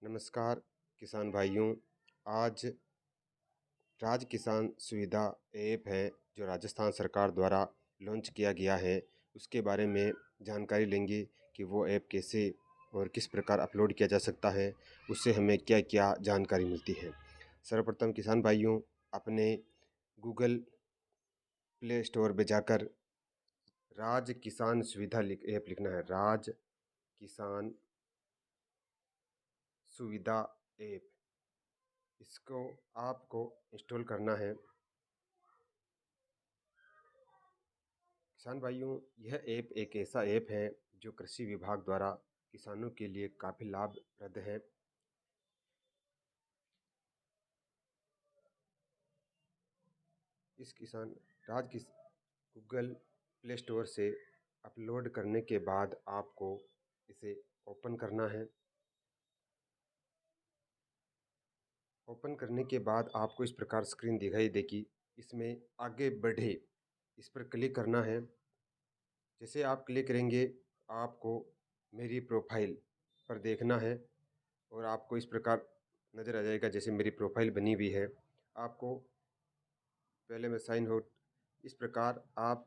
नमस्कार किसान भाइयों। आज राज किसान सुविधा ऐप है जो राजस्थान सरकार द्वारा लॉन्च किया गया है। उसके बारे में जानकारी लेंगे कि वो ऐप कैसे और किस प्रकार अपलोड किया जा सकता है, उससे हमें क्या क्या जानकारी मिलती है। सर्वप्रथम किसान भाइयों, अपने गूगल प्ले स्टोर पे जाकर राज किसान सुविधा ऐप लिखना है। राज किसान सुविधा ऐप, इसको आपको इंस्टॉल करना है। किसान भाइयों, यह ऐप एक ऐसा ऐप है जो कृषि विभाग द्वारा किसानों के लिए काफ़ी लाभप्रद है। इस किसान राज किस गूगल प्ले स्टोर से अपलोड करने के बाद आपको इसे ओपन करना है। ओपन करने के बाद आपको इस प्रकार स्क्रीन दिखाई देगी। इसमें आगे बढ़े, इस पर क्लिक करना है। जैसे आप क्लिक करेंगे, आपको मेरी प्रोफाइल पर देखना है और आपको इस प्रकार नज़र आ जाएगा जैसे मेरी प्रोफाइल बनी हुई है। आपको पहले में साइन हो, इस प्रकार आप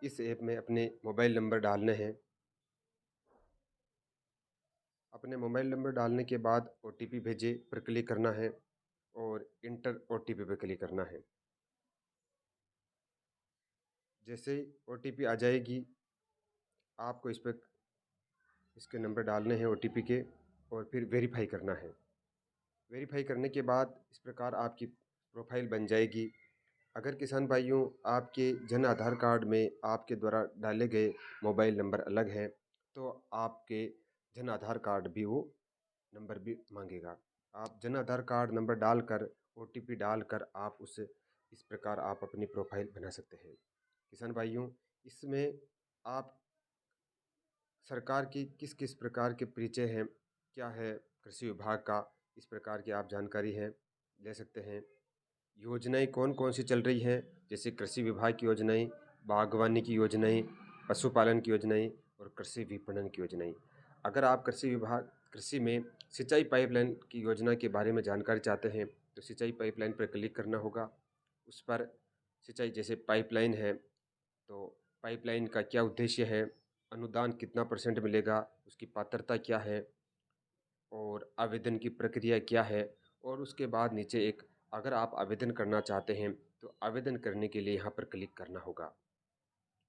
इस ऐप में अपने मोबाइल नंबर डालने हैं। अपने मोबाइल नंबर डालने के बाद ओटीपी भेजे पर क्लिक करना है और इंटर ओटीपी पर क्लिक करना है। जैसे ही ओटीपी आ जाएगी, आपको इस पर इसके नंबर डालने हैं ओटीपी के और फिर वेरीफाई करना है। वेरीफाई करने के बाद इस प्रकार आपकी प्रोफाइल बन जाएगी। अगर किसान भाइयों, आपके जन आधार कार्ड में आपके द्वारा डाले गए मोबाइल नंबर अलग हैं, तो आपके जन आधार कार्ड भी वो नंबर भी मांगेगा। आप जन आधार कार्ड नंबर डालकर ओटीपी डालकर आप उसे इस प्रकार आप अपनी प्रोफाइल बना सकते हैं। किसान भाइयों, इसमें आप सरकार की किस किस प्रकार के परिचय हैं, क्या है कृषि विभाग का, इस प्रकार की आप जानकारी है ले सकते हैं। योजनाएं कौन कौन सी चल रही हैं, जैसे कृषि विभाग की योजनाएं, बागवानी की योजनाएं, पशुपालन की योजनाएं और कृषि विपणन की योजनाएं। अगर आप कृषि में सिंचाई पाइपलाइन की योजना के बारे में जानकारी चाहते हैं तो सिंचाई पाइपलाइन पर क्लिक करना होगा। उस पर सिंचाई जैसे पाइपलाइन है तो पाइपलाइन का क्या उद्देश्य है, अनुदान कितना परसेंट मिलेगा, उसकी पात्रता क्या है और आवेदन की प्रक्रिया क्या है। और उसके बाद नीचे एक, अगर आप आवेदन करना चाहते हैं तो आवेदन करने के लिए यहाँ पर क्लिक करना होगा।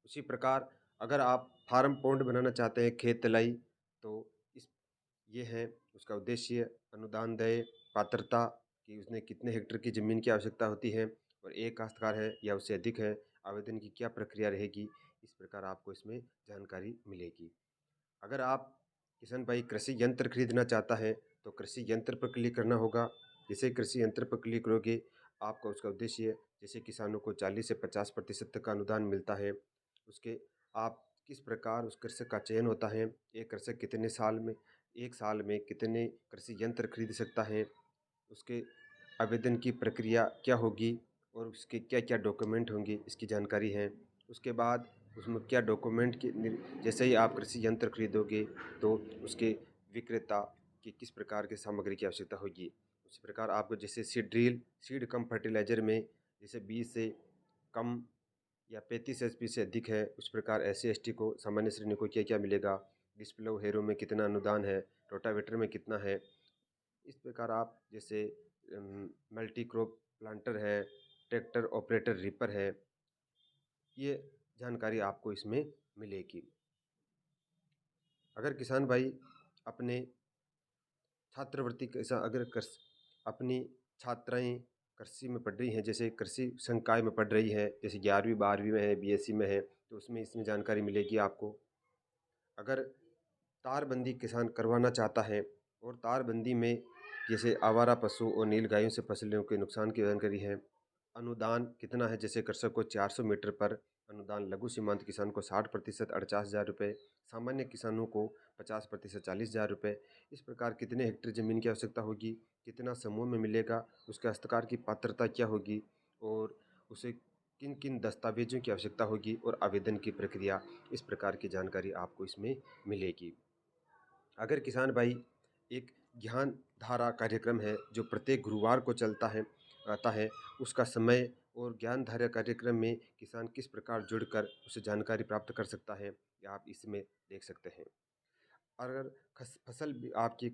उसी प्रकार अगर आप फार्म पॉन्ड बनाना चाहते हैं, खेत तलाई, तो इस ये है उसका उद्देश्य, अनुदान देय, पात्रता कि उसने कितने हेक्टेयर की ज़मीन की आवश्यकता होती है और एक काश्तकार है या उससे अधिक है, आवेदन की क्या प्रक्रिया रहेगी। इस प्रकार आपको इसमें जानकारी मिलेगी। अगर आप किसान भाई कृषि यंत्र खरीदना चाहता है तो कृषि यंत्र पर क्लिक करना होगा। जैसे कृषि यंत्र पर क्लिक करोगे, आपका उसका उद्देश्य, जैसे किसानों को 40 से 50% तक का अनुदान मिलता है, उसके आप किस प्रकार उस कृषक का चयन होता है, एक कृषक कितने साल में, एक साल में कितने कृषि यंत्र खरीद सकता है, उसके आवेदन की प्रक्रिया क्या होगी और उसके क्या क्या डॉक्यूमेंट होंगे, इसकी जानकारी है। उसके बाद उसमें क्या डॉक्यूमेंट की जैसे ही आप कृषि यंत्र खरीदोगे तो उसके विक्रेता की किस प्रकार की सामग्री की आवश्यकता होगी। उसी प्रकार आपको जैसे सीड कम फर्टिलाइज़र में जैसे 20 से कम या 35 एचपी से अधिक है, उस प्रकार SC ST को, सामान्य श्रेणी को क्या क्या मिलेगा, डिस्प्ले हेरो में कितना अनुदान है, रोटावेटर में कितना है। इस प्रकार आप जैसे मल्टी क्रॉप प्लांटर है, ट्रैक्टर ऑपरेटर रीपर है, ये जानकारी आपको इसमें मिलेगी। अगर किसान भाई अपने छात्रवृत्ति कैसा, अगर अपनी छात्राएं कृषि में पढ़ रही हैं, जैसे कृषि संकाय में पढ़ रही है, जैसे 11वीं 12वीं में है, BSc में है, तो उसमें इसमें जानकारी मिलेगी आपको। अगर तारबंदी किसान करवाना चाहता है और तारबंदी में जैसे आवारा पशु और नील गायों से फसलों के नुकसान की जानकारी है, अनुदान कितना है, जैसे कृषक को 400 मीटर पर अनुदान, लघु सीमांत किसान को 60% 48,000 रुपये, सामान्य किसानों को 50% 40,000 रुपये। इस प्रकार कितने हेक्टेयर ज़मीन की आवश्यकता होगी, कितना समूह में मिलेगा, उसके हस्तकार की पात्रता क्या होगी और उसे किन किन दस्तावेजों की आवश्यकता होगी और आवेदन की प्रक्रिया, इस प्रकार की जानकारी आपको इसमें मिलेगी। अगर किसान भाई एक ज्ञान धारा कार्यक्रम है जो प्रत्येक गुरुवार को चलता है आता है, उसका समय और ज्ञान धारा कार्यक्रम में किसान किस प्रकार जुड़कर उसे जानकारी प्राप्त कर सकता है, ये आप इसमें देख सकते हैं। अगर फसल भी आपकी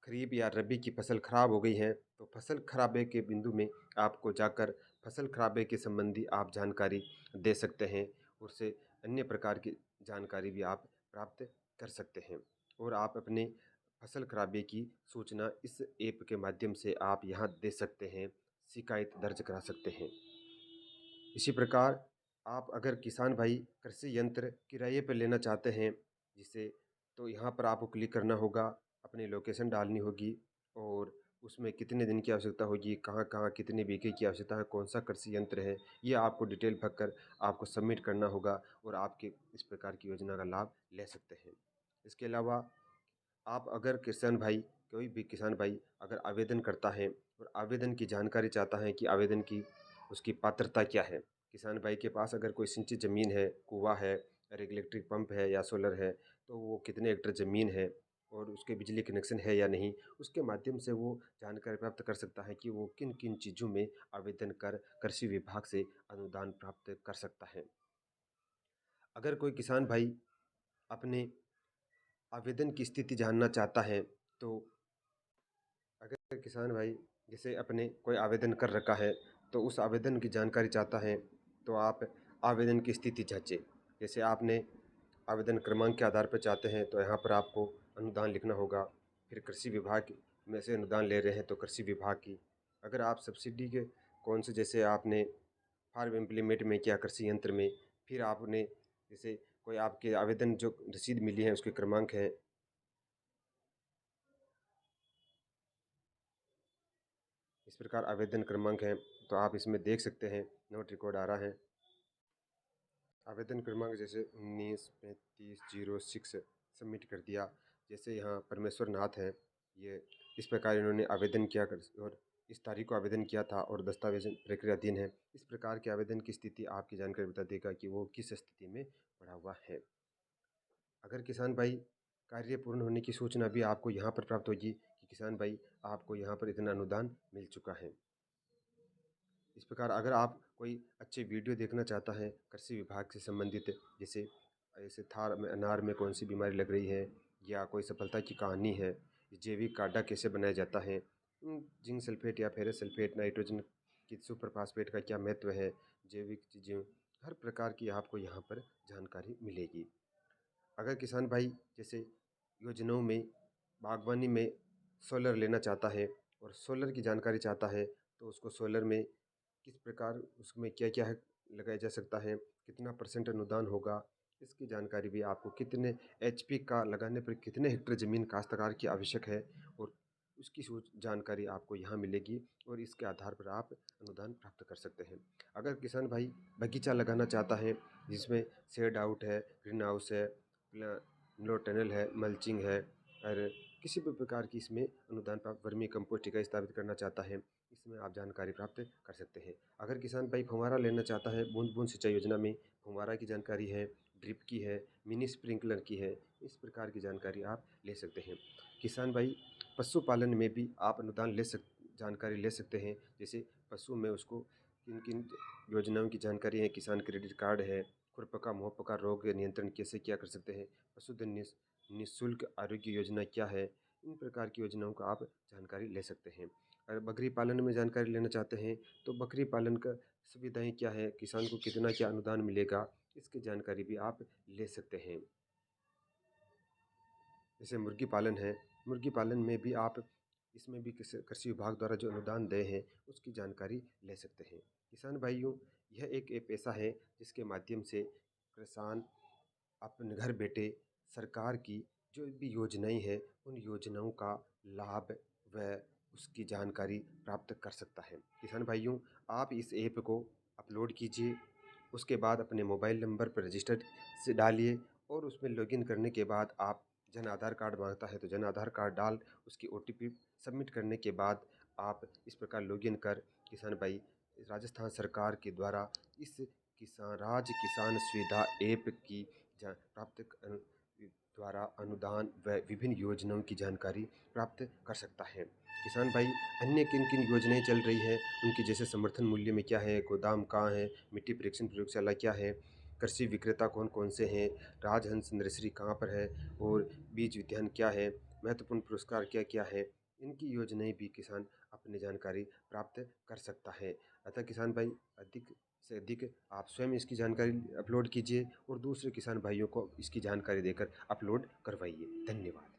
खरीफ या रबी की फसल खराब हो गई है तो फसल खराबे के बिंदु में आपको जाकर फसल खराबे के संबंधी आप जानकारी दे सकते हैं। उससे अन्य प्रकार की जानकारी भी आप प्राप्त कर सकते हैं और आप अपने फसल खराबे की सूचना इस ऐप के माध्यम से आप यहाँ दे सकते हैं, शिकायत दर्ज करा सकते हैं। इसी प्रकार आप अगर किसान भाई कृषि यंत्र किराए पर लेना चाहते हैं जिसे, तो यहाँ पर आपको क्लिक करना होगा, अपनी लोकेशन डालनी होगी और उसमें कितने दिन की आवश्यकता होगी, कहाँ-कहाँ कितने बीघे की आवश्यकता है, कौन-सा कृषि यंत्र है, ये आपको डिटेल भरकर आपको सबमिट करना होगा और आपके इस प्रकार की योजना का लाभ ले सकते हैं। इसके अलावा आप अगर किसान भाई, कोई भी किसान भाई अगर आवेदन करता है और आवेदन की जानकारी चाहता है कि आवेदन की उसकी पात्रता क्या है, किसान भाई के पास अगर कोई सिंचित ज़मीन है, कुआँ है और एक इलेक्ट्रिक पंप है या सोलर है, तो वो कितने हेक्टेयर ज़मीन है और उसके बिजली कनेक्शन है या नहीं, उसके माध्यम से वो जानकारी प्राप्त कर सकता है कि वो किन किन चीज़ों में आवेदन कर कृषि विभाग से अनुदान प्राप्त कर सकता है। अगर कोई किसान भाई अपने आवेदन की स्थिति जानना चाहता है, तो अगर किसान भाई जैसे अपने कोई आवेदन कर रखा है तो उस आवेदन की जानकारी चाहता है, तो आप आवेदन की स्थिति जांचें। जैसे आपने आवेदन क्रमांक के आधार पर चाहते हैं तो यहाँ पर आपको अनुदान लिखना होगा। फिर कृषि विभाग में से अनुदान ले रहे हैं तो कृषि विभाग की, अगर आप सब्सिडी के कौन से, जैसे आपने फार्म इम्प्लीमेंट में किया कृषि यंत्र में, फिर आपने जैसे कोई आपके आवेदन जो रसीद मिली है उसके क्रमांक है, इस प्रकार आवेदन क्रमांक है तो आप इसमें देख सकते हैं, नोट रिकॉर्ड आ रहा है। आवेदन क्रमांक जैसे 19 35 06 सबमिट कर दिया। जैसे यहाँ परमेश्वर नाथ है, ये इस प्रकार इन्होंने आवेदन किया और इस तारीख को आवेदन किया था और दस्तावेज प्रक्रियाधीन है। इस प्रकार के आवेदन की स्थिति आपकी जानकारी बता देगा कि वो किस स्थिति में पड़ा हुआ है। अगर किसान भाई कार्य पूर्ण होने की सूचना भी आपको यहाँ पर प्राप्त होगी कि किसान भाई आपको यहाँ पर इतना अनुदान मिल चुका है। इस प्रकार अगर आप कोई अच्छे वीडियो देखना चाहता है कृषि विभाग से संबंधित, जैसे ऐसे थार में अनार में कौन सी बीमारी लग रही है या कोई सफलता की कहानी है, जैविक काढ़ा कैसे बनाया जाता है, जिंक सल्फेट या फेरस सल्फेट, नाइट्रोजन की सुपर फास्फेट का क्या महत्व है, जैविक चीज़ें, हर प्रकार की आपको यहाँ पर जानकारी मिलेगी। अगर किसान भाई जैसे योजनाओं में बागवानी में सोलर लेना चाहता है और सोलर की जानकारी चाहता है, तो उसको सोलर में किस प्रकार उसमें क्या-क्या है लगाया जा सकता है, कितना परसेंट अनुदान होगा, इसकी जानकारी भी आपको कितने एचपी का लगाने पर कितने हेक्टेयर ज़मीन काश्तकार की आवश्यक है और उसकी सूच जानकारी आपको यहाँ मिलेगी और इसके आधार पर आप अनुदान प्राप्त कर सकते हैं। अगर किसान भाई बगीचा लगाना चाहता है जिसमें शेड आउट है, ग्रीन हाउस है, लो टनल है, मल्चिंग है और किसी भी प्रकार की इसमें अनुदान प्राप्त वर्मी कंपोस्ट इकाई स्थापित करना चाहता है, इसमें आप जानकारी प्राप्त कर सकते हैं। अगर किसान भाई फुहारा लेना चाहता है, बूंद बूंद सिंचाई योजना में फुहारा की जानकारी है, ड्रिप की है, मिनी स्प्रिंकलर की है, इस प्रकार की जानकारी आप ले सकते हैं। किसान भाई पशुपालन में भी आप अनुदान जानकारी ले सकते हैं। जैसे पशु में उसको किन किन योजनाओं की जानकारी है, किसान क्रेडिट कार्ड है, खुरपका मुहपका रोग नियंत्रण कैसे क्या कर सकते हैं, पशुधन निःशुल्क आरोग्य योजना क्या है, इन प्रकार की योजनाओं का आप जानकारी ले सकते हैं। अगर बकरी पालन में जानकारी लेना चाहते हैं तो बकरी पालन का सुविधाएं क्या है, किसान को कितना क्या अनुदान मिलेगा, इसकी जानकारी भी आप ले सकते हैं। जैसे मुर्गी पालन है, मुर्गी पालन में भी आप इसमें भी कृषि विभाग द्वारा जो अनुदान दे हैं उसकी जानकारी ले सकते हैं। किसान भाइयों, यह एक ऐप ऐसा है जिसके माध्यम से किसान अपने घर बैठे सरकार की जो भी योजनाएं हैं उन योजनाओं का लाभ व उसकी जानकारी प्राप्त कर सकता है। किसान भाइयों, आप इस ऐप को अपलोड कीजिए, उसके बाद अपने मोबाइल नंबर पर रजिस्टर से डालिए और उसमें लॉगिन करने के बाद आप जन आधार कार्ड मांगता है तो जन आधार कार्ड डाल उसकी ओटीपी सबमिट करने के बाद आप इस प्रकार लॉगिन कर किसान भाई राजस्थान सरकार के द्वारा इस किसान सुविधा ऐप की प्राप्त द्वारा अनुदान व विभिन्न योजनाओं की जानकारी प्राप्त कर सकता है। किसान भाई अन्य किन-किन योजनाएँ चल रही हैं, उनकी जैसे समर्थन मूल्य में क्या है, गोदाम कहाँ है, मिट्टी परीक्षण प्रयोगशाला क्या है, कृषि विक्रेता कौन-कौन से हैं, राजहंस नर्सरी कहाँ पर है और बीज विज्ञान क्या है, महत्वपूर्ण पुरस्कार क्या-क्या है, इनकी योजनाएँ भी किसान अपनी जानकारी प्राप्त कर सकता है। अतः किसान भाई अधिक से अधिक आप स्वयं इसकी जानकारी अपलोड कीजिए और दूसरे किसान भाइयों को इसकी जानकारी देकर अपलोड करवाइए। धन्यवाद।